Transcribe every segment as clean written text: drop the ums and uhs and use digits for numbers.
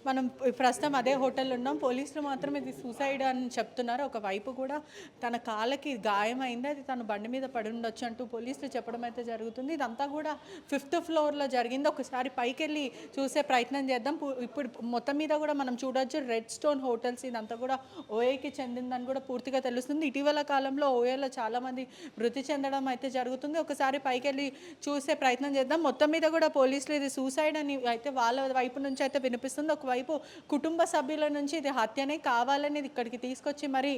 మనం ప్రస్తుతం అదే హోటల్లో ఉన్నాం. పోలీసులు మాత్రం ఇది సూసైడ్ అని చెప్తున్నారు. ఒకవైపు కూడా తన కాళ్ళకి గాయమైంది. అది తను బండి మీద పడి ఉండొచ్చు అంటూ పోలీసులు చెప్పడం అయితే జరుగుతుంది. ఇదంతా కూడా 5th ఫ్లోర్‌లో జరిగింది. ఒకసారి పైకెళ్ళి చూసే ప్రయత్నం చేద్దాం. ఇప్పుడు మొత్తం మీద కూడా మనం చూడొచ్చు రెడ్ స్టోన్ హోటల్స్ ఇదంతా కూడా ఓఏకి చెందిందని కూడా పూర్తిగా తెలుస్తుంది. ఇటీవల కాలంలో ఓఏలో చాలామంది మృతి చెందడం అయితే జరుగుతుంది. ఒకసారి పైకెళ్ళి చూసే ప్రయత్నం చేద్దాం. మొత్తం మీద కూడా పోలీసులు ఇది సూసైడ్ అని అయితే వాళ్ళ వైపు నుంచి అయితే వినిపిస్తుంది. ఒకవైపు కుటుంబ సభ్యుల నుంచి ఇది హత్యనే కావాలని ఇక్కడికి తీసుకొచ్చి మరి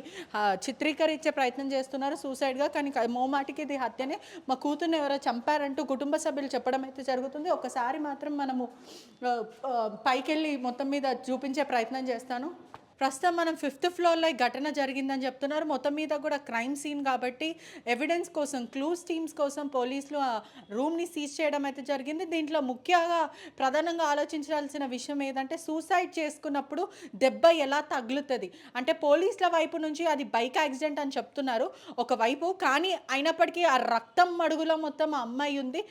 చిత్రీకరించే ప్రయత్నం చేస్తున్నారు సూసైడ్గా. కానీ మోమాటికి ఇది హత్యనే, మా కూతుర్ని ఎవరో చంపారంటూ కుటుంబ సభ్యులు చెప్పడం అయితే జరుగుతుంది. ఒకసారి మాత్రం మనము పైకెళ్ళి మొత్తం మీద చూపించే ప్రయత్నం చేస్తాను. ప్రస్తుతం మనం 5th ఫ్లోర్లో ఈ ఘటన జరిగిందని చెప్తున్నారు. మొత్తం మీద కూడా క్రైమ్ సీన్ కాబట్టి ఎవిడెన్స్ కోసం, క్లూస్ టీమ్స్ కోసం పోలీసులు ఆ రూమ్ని సీజ్ చేయడం అయితే జరిగింది. దీంట్లో ముఖ్యంగా ప్రధానంగా ఆలోచించాల్సిన విషయం ఏదంటే సూసైడ్ చేసుకున్నప్పుడు దెబ్బ ఎలా తగులుతుంది అంటే పోలీసుల వైపు నుంచి అది బైక్ యాక్సిడెంట్ అని చెప్తున్నారు ఒకవైపు. కానీ అయినప్పటికీ ఆ రక్తం మడుగులో మొత్తం ఆ అమ్మాయి ఉంది.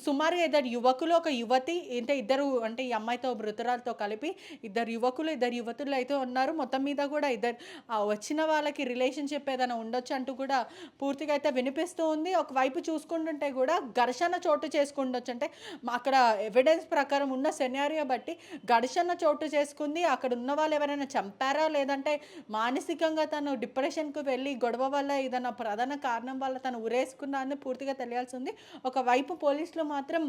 సుమారుగా ఇద్దరు యువకులు, ఒక యువతి, అంటే ఇద్దరు, అంటే ఈ అమ్మాయితో మృతురాలతో కలిపి ఇద్దరు యువకులు, ఇద్దరు యువతులు అయితే ఉన్నారు. మొత్తం మీద కూడా ఇద్దరు వచ్చిన వాళ్ళకి రిలేషన్షిప్ ఏదైనా ఉండొచ్చు అంటూ కూడా పూర్తిగా అయితే వినిపిస్తూ ఉంది. ఒకవైపు చూసుకుంటుంటే కూడా ఘర్షణ చోటు చేసుకుండొచ్చు, అంటే అక్కడ ఎవిడెన్స్ ప్రకారం ఉన్న సెనారియో బట్టి ఘర్షణ చోటు చేసుకుంది. అక్కడ ఉన్న వాళ్ళు ఎవరైనా చంపారా లేదంటే మానసికంగా తను డిప్రెషన్కు వెళ్ళి గొడవ వల్ల ఏదైనా ప్రధాన కారణం వల్ల తను ఉరేసుకున్నా అని పూర్తిగా తెలియాల్సి ఉంది. ఒకవైపు పోలీసులు మాత్రం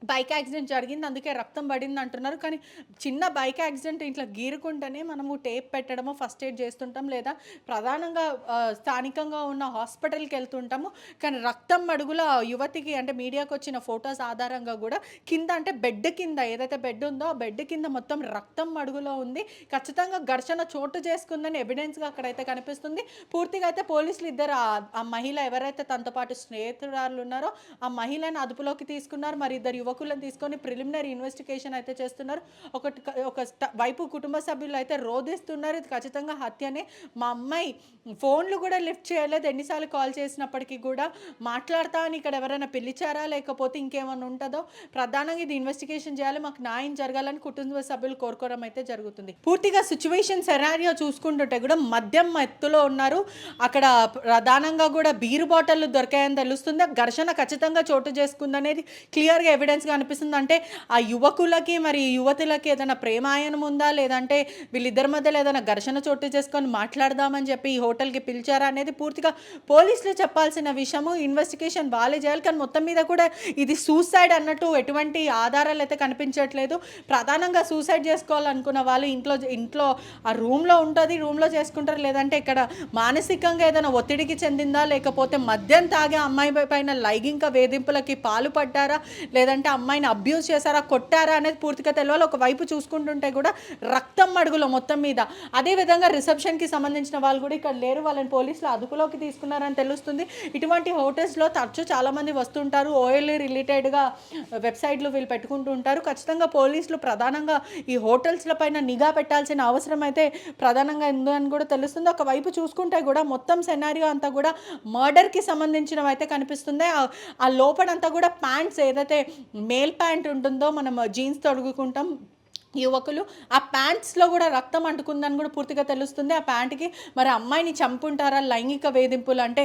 బైక్ యాక్సిడెంట్ జరిగింది అందుకే రక్తం పడింది అంటున్నారు. కానీ చిన్న బైక్ యాక్సిడెంట్ ఇట్లా గీరుకుంటేనే మనము టేప్ పెట్టడము, ఫస్ట్ ఎయిడ్ చేస్తుంటాం, లేదా ప్రధానంగా స్థానికంగా ఉన్న హాస్పిటల్కి వెళ్తుంటాము. కానీ రక్తం మడుగుల యువతికి అంటే మీడియాకు వచ్చిన ఫొటోస్ ఆధారంగా కూడా కింద, అంటే బెడ్ కింద ఏదైతే బెడ్ ఉందో ఆ బెడ్ కింద మొత్తం రక్తం మడుగులో ఉంది. ఖచ్చితంగా ఘర్షణ చోటు చేసుకుందని ఎవిడెన్స్గా అక్కడైతే కనిపిస్తుంది. పూర్తిగా అయితే పోలీసులు ఇద్దరు ఆ మహిళ ఎవరైతే తనతో పాటు స్నేహితురాలు ఉన్నారో ఆ మహిళను అదుపులోకి తీసుకున్నారు. మరి ఇద్దరు యువకులను తీసుకొని ప్రిలిమినరీ ఇన్వెస్టిగేషన్ అయితే చేస్తున్నారు. ఒక వైపు కుటుంబ సభ్యులు అయితే రోధిస్తున్నారు, ఇది ఖచ్చితంగా హత్యనే, మా అమ్మాయి ఫోన్లు కూడా లిఫ్ట్ చేయలేదు, ఎన్నిసార్లు కాల్ చేసినప్పటికీ కూడా మాట్లాడతా అని ఇక్కడ ఎవరైనా పిలిచారా లేకపోతే ఇంకేమైనా ఉంటుందో, ప్రధానంగా ఇది ఇన్వెస్టిగేషన్ చేయాలి, మాకు న్యాయం జరగాలని కుటుంబ సభ్యులు కోరుకోవడం అయితే జరుగుతుంది. పూర్తిగా సిచ్యువేషన్ సెనారియో చూసుకుంటుంటే కూడా మద్యం ఎత్తులో ఉన్నారు. అక్కడ ప్రధానంగా కూడా బీరు బాటిల్ దొరికాయని తెలుస్తుంది. ఘర్షణ ఖచ్చితంగా చోటు చేసుకుందనేది క్లియర్గా ఎవిడెన్స్గా అనిపిస్తుంది. అంటే ఆ యువకులకి మరి యువతులకి ఏదైనా ప్రేమాయణం ఉందా లేదంటే వీళ్ళిద్దరి మధ్యలో ఏదైనా ఘర్షణ చోటు చేసుకొని మాట్లాడదామని చెప్పి ఈ హోటల్కి పిలిచారా అనేది పూర్తిగా పోలీసులు చెప్పాల్సిన విషయము. ఇన్వెస్టిగేషన్ వాళ్ళే చేయాలి. కానీ మొత్తం మీద కూడా ఇది సూసైడ్ అన్నట్టు ఎటువంటి ఆధారాలు అయితే కనిపించట్లేదు. ప్రధానంగా సూసైడ్ చేసుకోవాలనుకున్న వాళ్ళు ఇంట్లో ఆ రూమ్లో ఉంటుంది, రూమ్లో చేసుకుంటారు, లేదంటే ఇక్కడ మానసికంగా ఏదైనా ఒత్తిడికి చెందిందా లేకపోతే మద్యం తాగే అమ్మాయి పైన లైంగిక వేధింపులకి పాల్పడ్డారా లేదంటే అమ్మాయిని అబ్యూజ్ చేశారా, కొట్టారా అనేది పూర్తిగా తెలియాలి. ఒకవైపు చూసుకుంటుంటే కూడా రక్తం మడుగులో మొత్తం మీద. అదేవిధంగా రిసెప్షన్కి సంబంధించిన వాళ్ళు కూడా ఇక్కడ లేరు, వాళ్ళని పోలీసులు అదుపులోకి తీసుకున్నారని తెలుస్తుంది. ఇటువంటి హోటల్స్లో తరచూ చాలామంది వస్తుంటారు, ఓఎల్ రిలేటెడ్గా వెబ్సైట్లు వీళ్ళు పెట్టుకుంటూ ఉంటారు. ఖచ్చితంగా పోలీసులు ప్రధానంగా ఈ హోటల్స్ల పైన నిఘా పెట్టాల్సిన అవసరం అయితే ప్రధానంగా ఉందని కూడా తెలుస్తుంది. ఒకవైపు చూసుకుంటే కూడా మొత్తం సెనారియో అంతా కూడా మర్డర్కి సంబంధించినవి అయితే కనిపిస్తుంది. ఆ లోపలంతా కూడా ప్యాంట్స్ ఏదైతే మేల్ ప్యాంట్ ఉంటుందో మనం జీన్స్ తొడుగుకుంటాం యువకులు, ఆ ప్యాంట్స్లో కూడా రక్తం అంటుకుందని కూడా పూర్తిగా తెలుస్తుంది. ఆ ప్యాంట్కి మరి అమ్మాయిని చంపుంటారా, లైంగిక వేధింపులు అంటే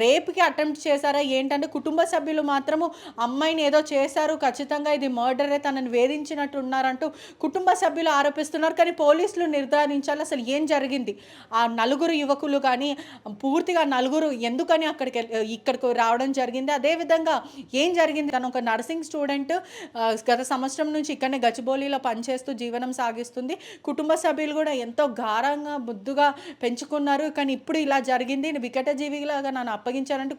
రేప్కి అటెంప్ట్ చేశారా ఏంటంటే కుటుంబ సభ్యులు మాత్రము అమ్మాయిని ఏదో చేశారు, ఖచ్చితంగా ఇది మర్డరే, తనని వేధించినట్టు ఉన్నారంటూ కుటుంబ సభ్యులు ఆరోపిస్తున్నారు. కానీ పోలీసులు నిర్ధారించాలి అసలు ఏం జరిగింది. ఆ నలుగురు యువకులు కానీ పూర్తిగా నలుగురు ఎందుకని ఇక్కడికి రావడం జరిగింది, అదేవిధంగా ఏం జరిగింది. తను ఒక నర్సింగ్ స్టూడెంట్, గత సంవత్సరం నుంచి ఇక్కడనే గచ్చిబౌలిలో చేస్తూ జీవనం సాగిస్తుంది. కుటుంబ సభ్యులు కూడా ఎంతో గారంగా ముద్దుగా పెంచుకున్నారు. కానీ ఇప్పుడు ఇలా జరిగింది, వికటజీవిలాగా నన్ను అప్పగించారంటూ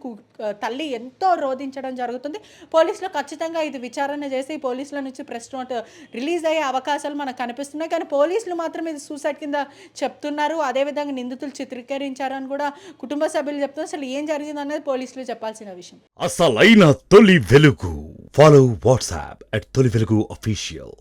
తల్లి ఎంతో రోధించడం జరుగుతుంది. పోలీసులు ఖచ్చితంగా ఇది విచారణ చేసి పోలీసుల నుంచి ప్రెస్ నోట్ రిలీజ్ అయ్యే అవకాశాలు మనకు కనిపిస్తున్నాయి. కానీ పోలీసులు మాత్రం ఇది సూసైడ్ కింద చెప్తున్నారు. అదేవిధంగా నిందితులు చిత్రీకరించారని కూడా కుటుంబ సభ్యులు చెప్తున్నారు. అసలు ఏం జరిగింది అనేది పోలీసులు చెప్పాల్సిన విషయం. అసలైన తొలి వెలుగు. ఫాలో వాట్సాప్ @తొలి వెలుగు official.